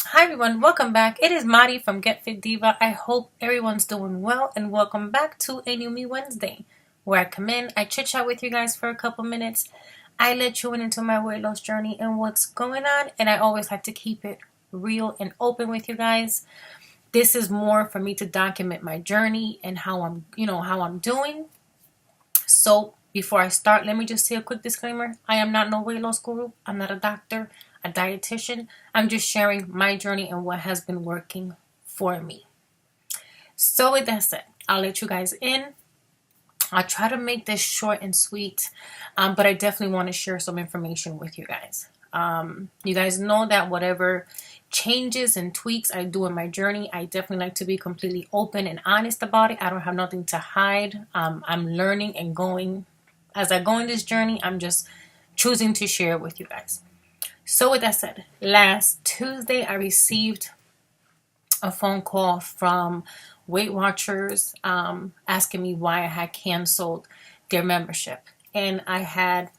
Hi everyone, welcome back. It is Mari from Get Fit Diva. I hope everyone's doing well and welcome back to a new me Wednesday where I come in, I chit chat with you guys for a couple minutes. I let you in into my weight loss journey and what's going on, and I always like to keep it real and open with you guys. This is more for me to document my journey and how I'm doing. So before I start, let me just say a quick disclaimer. I am not no weight loss guru. I'm not a doctor, a dietitian. I'm just sharing my journey and what has been working for me. So with that said, I'll let you guys in. I'll try to make this short and sweet, but I definitely want to share some information with you guys. You guys know that whatever changes and tweaks I do in my journey, I definitely like to be completely open and honest about it. I don't have nothing to hide. I'm learning and going. As I go in this journey, I'm just choosing to share it with you guys. So with that said, last Tuesday I received a phone call from Weight Watchers asking me why I had canceled their membership. And I had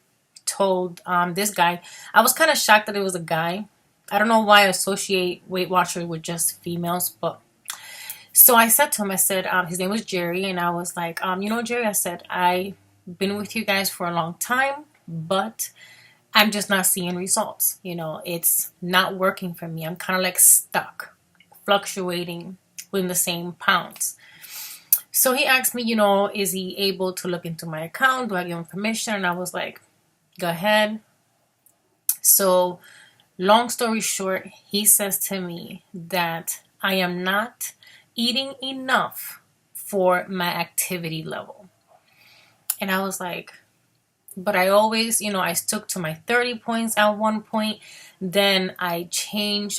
told this guy, I was kind of shocked that it was a guy. I don't know why I associate Weight Watchers with just females, but so I said to him, I said, his name was Jerry, and I was like, Jerry, I said, I've been with you guys for a long time, but I'm just not seeing results. It's not working for me. I'm kind of like stuck, fluctuating within the same pounds. So he asked me, is he able to look into my account? Do I give him permission? And I was like, go ahead. So long story short, he says to me that I am not eating enough for my activity level. And I was like, but I always, I stuck to my 30 points at one point. Then I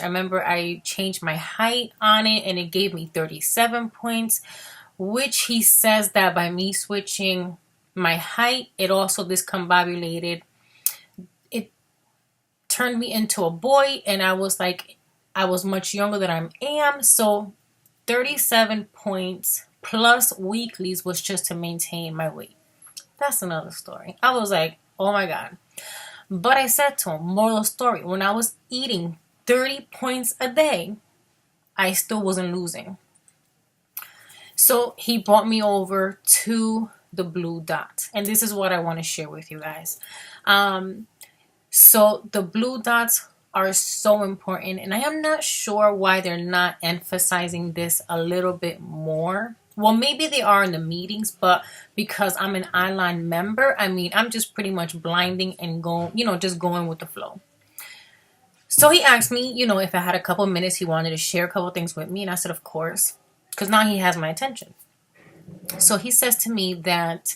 remember I changed my height on it and it gave me 37 points, which he says that by me switching my height, it also discombobulated. It turned me into a boy, and I was much younger than I am. So 37 points plus weeklies was just to maintain my weight. That's another story. I was like, oh my God. But I said to him, moral story, when I was eating 30 points a day, I still wasn't losing. So he brought me over to the Blue Dot. And this is what I want to share with you guys. So the Blue Dots are so important. And I am not sure why they're not emphasizing this a little bit more. Well, maybe they are in the meetings, but because I'm an online member, I'm just pretty much blinding and just going with the flow. So he asked me, if I had a couple minutes, he wanted to share a couple things with me. And I said, of course, because now he has my attention. So he says to me that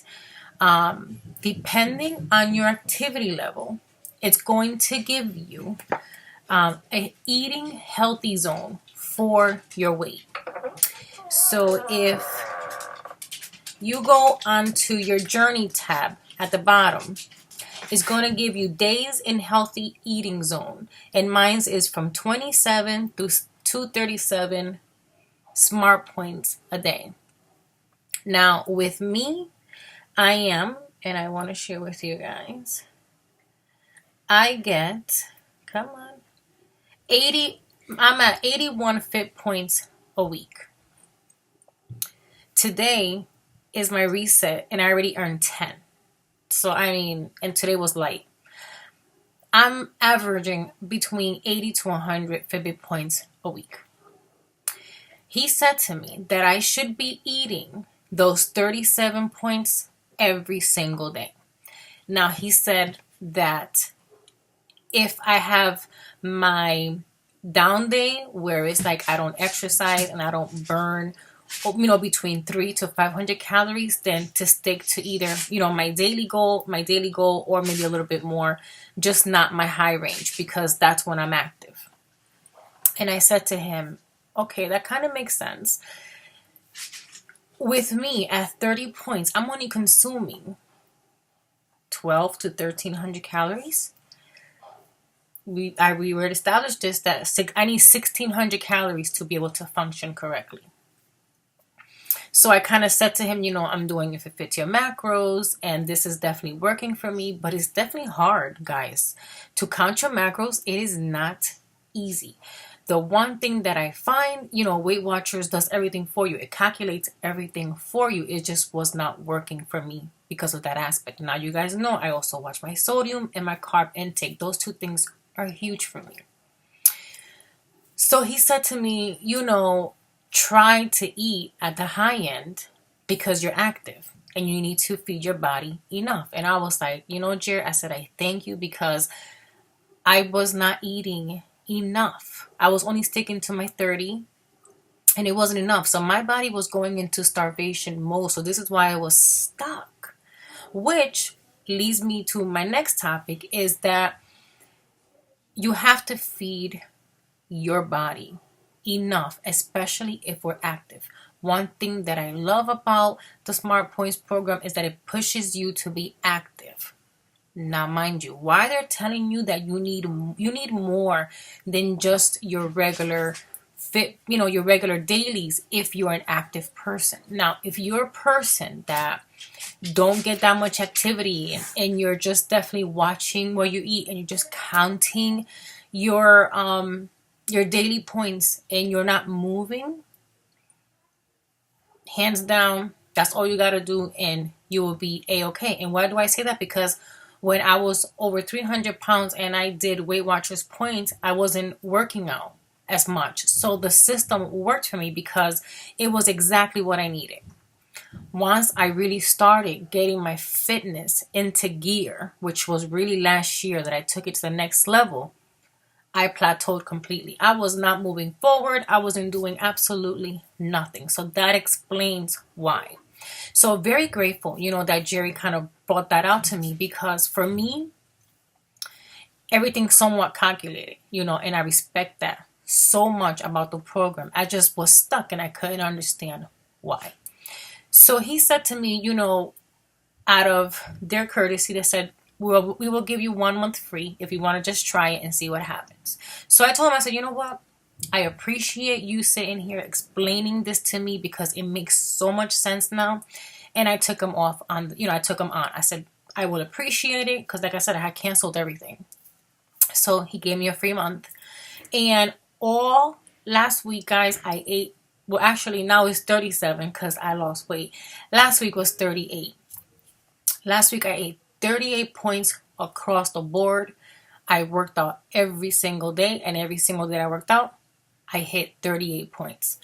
depending on your activity level, it's going to give you a eating healthy zone for your weight. So if you go onto your journey tab at the bottom, it's going to give you days in healthy eating zone. And mine is from 27 to 237 smart points a day. Now with me, and I want to share with you guys, I get, 80, I'm at 81 fit points a week. Today is my reset, and I already earned 10. So, and today was light. I'm averaging between 80 to 100 Fitbit points a week. He said to me that I should be eating those 37 points every single day. Now, he said that if I have my down day where it's like I don't exercise and I don't burn between 300 to 500 calories, then to stick to either, my daily goal, or maybe a little bit more, just not my high range, because that's when I'm active. And I said to him, okay, that kind of makes sense. With me at 30 points, I'm only consuming 12 to 1300 calories. We were established this, that I need 1600 calories to be able to function correctly. So I kind of said to him, I'm doing if it fits your macros, and this is definitely working for me, but it's definitely hard, guys. To count your macros, it is not easy. the one thing that I find, Weight Watchers does everything for you. It calculates everything for you. It just was not working for me because of that aspect. Now, you guys know I also watch my sodium and my carb intake. Those two things are huge for me. So he said to me, try to eat at the high end because you're active and you need to feed your body enough. And I was like, Jared, I said, I thank you because I was not eating enough. I was only sticking to my 30 and it wasn't enough. So my body was going into starvation mode. So this is why I was stuck, which leads me to my next topic is that you have to feed your body enough, especially if we're active. One thing that I love about the Smart Points program is that it pushes you to be active. Now, mind you, why they're telling you that you need more than just your regular your regular dailies if you're an active person. Now, if you're a person that don't get that much activity and you're just definitely watching what you eat and you're just counting your daily points and you're not moving, hands down, that's all you got to do and you will be a-okay. And why do I say that? Because when I was over 300 pounds and I did Weight Watchers points, I wasn't working out as much. So the system worked for me because it was exactly what I needed. Once I really started getting my fitness into gear, which was really last year that I took it to the next level, I plateaued completely. I was not moving forward. I wasn't doing absolutely nothing. So that explains why. So very grateful, that Jerry kind of brought that out to me because for me, everything's somewhat calculated, and I respect that so much about the program. I just was stuck and I couldn't understand why. So he said to me, out of their courtesy, they said, we will give you 1 month free if you want to just try it and see what happens. So I told him, I said, you know what? I appreciate you sitting here explaining this to me because it makes so much sense now. And I took him off on, I took him on. I said, I will appreciate it because like I said, I had canceled everything. So he gave me a free month. And all last week, guys, I ate. Well, actually now it's 37 because I lost weight. Last week was 38. Last week I ate 38 points across the board. I worked out every single day, and every single day I worked out, I hit 38 points.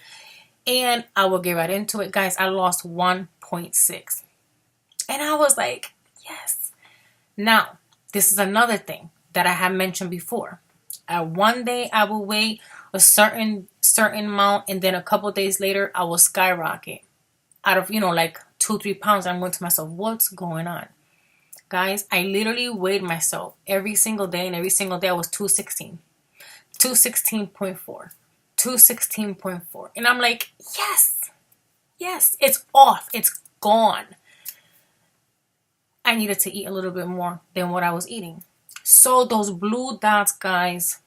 And I will get right into it, guys. I lost 1.6. And I was like, yes. Now, this is another thing that I have mentioned before. One day I will weigh a certain amount, and then a couple days later I will skyrocket out of, like 2-3 pounds. I'm going to myself, what's going on? Guys, I literally weighed myself every single day, and every single day I was 216, 216.4, 216.4. And I'm like, yes, it's off. It's gone. I needed to eat a little bit more than what I was eating. So those blue dots, guys,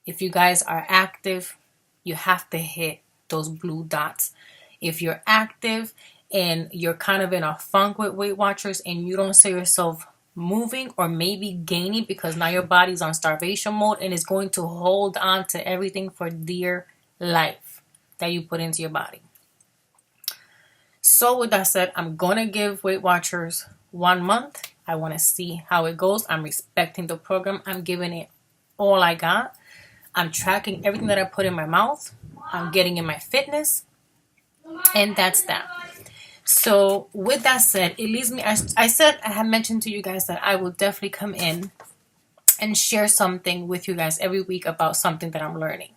if you guys are active, you have to hit those blue dots. If you're active and you're kind of in a funk with Weight Watchers and you don't see yourself moving or maybe gaining because now your body's on starvation mode and is going to hold on to everything for dear life that you put into your body. So with that said, I'm going to give Weight Watchers 1 month. I want to see how it goes. I'm respecting the program. I'm giving it all I got. I'm tracking everything that I put in my mouth. I'm getting in my fitness. And that's that. So with that said, it leaves me, I had mentioned to you guys that I will definitely come in and share something with you guys every week about something that I'm learning.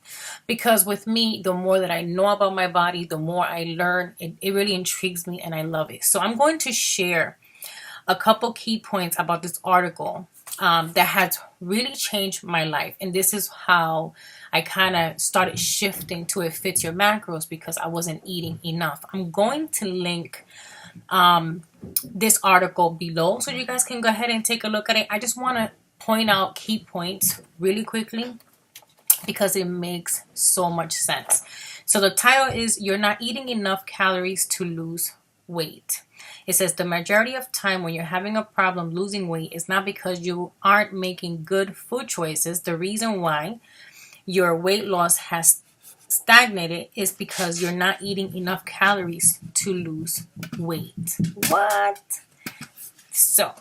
Because with me, the more that I know about my body, the more I learn. It really intrigues me and I love it. So I'm going to share a couple key points about this article that has really changed my life. And this is how I kind of started shifting to it fits your macros because I wasn't eating enough. I'm going to link this article below so you guys can go ahead and take a look at it. I just want to point out key points really quickly because it makes so much sense. So the title is You're Not Eating Enough Calories to Lose Weight. It says the majority of time when you're having a problem losing weight is not because you aren't making good food choices. The reason why your weight loss has stagnated, is because you're not eating enough calories to lose weight. What? So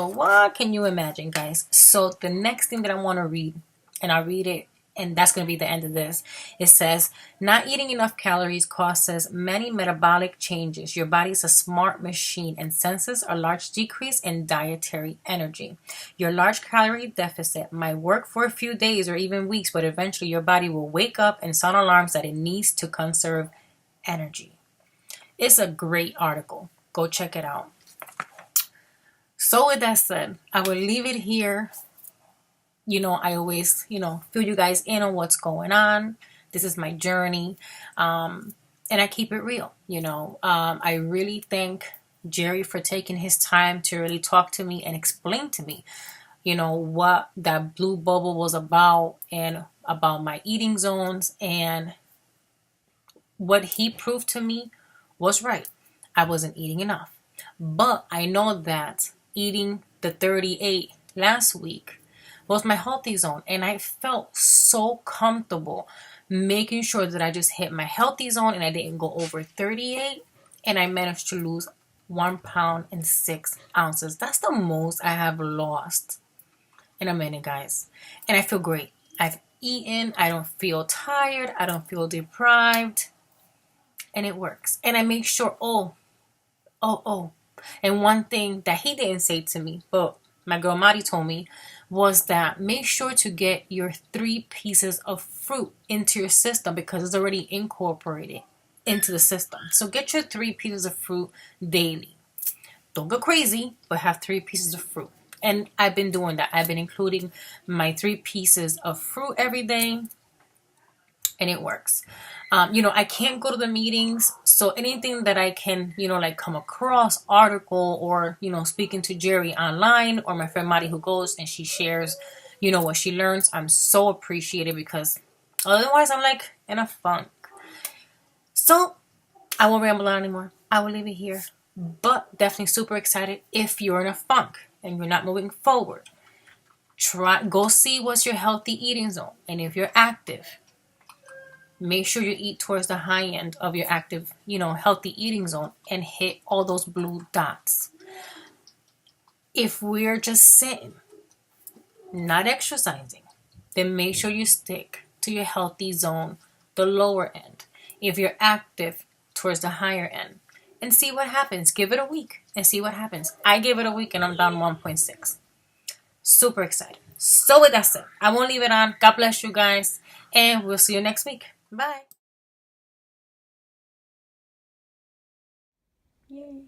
what can you imagine, guys? So the next thing that I want to read, and I'll read it, and that's going to be the end of this. It says, not eating enough calories causes many metabolic changes. Your body's a smart machine and senses a large decrease in dietary energy. Your large calorie deficit might work for a few days or even weeks, but eventually your body will wake up and sound alarms that it needs to conserve energy. It's a great article. Go check it out. So with that said, I will leave it here. I always, fill you guys in on what's going on. This is my journey. And I keep it real. I really thank Jerry for taking his time to really talk to me and explain to me, what that blue bubble was about and about my eating zones. And what he proved to me was right. I wasn't eating enough. But I know that eating the 38 last week was my healthy zone, and I felt so comfortable making sure that I just hit my healthy zone and I didn't go over 38, and I managed to lose 1 pound and 6 ounces. That's the most I have lost in a minute, guys, and I feel great. I've eaten, I don't feel tired, I don't feel deprived, and it works. And I make sure, and one thing that he didn't say to me, but my girl Mari told me, was that make sure to get your 3 pieces of fruit into your system because it's already incorporated into the system. So get your 3 pieces of fruit daily. Don't go crazy, but have 3 pieces of fruit. And I've been doing that. I've been including my 3 pieces of fruit every day, and it works. I can't go to the meetings, so anything that I can, come across, article, or, speaking to Jerry online, or my friend Mari who goes and she shares, what she learns, I'm so appreciated, because otherwise I'm like in a funk. So I won't ramble on anymore. I will leave it here, but definitely super excited. If you're in a funk and you're not moving forward, go see what's your healthy eating zone. And if you're active, make sure you eat towards the high end of your active, healthy eating zone and hit all those blue dots. If we're just sitting, not exercising, then make sure you stick to your healthy zone, the lower end. If you're active, towards the higher end, and see what happens. Give it a week and see what happens. I gave it a week and I'm down 1.6. Super excited. So with that said, I won't leave it on. God bless you guys, and we'll see you next week. Bye. Yay.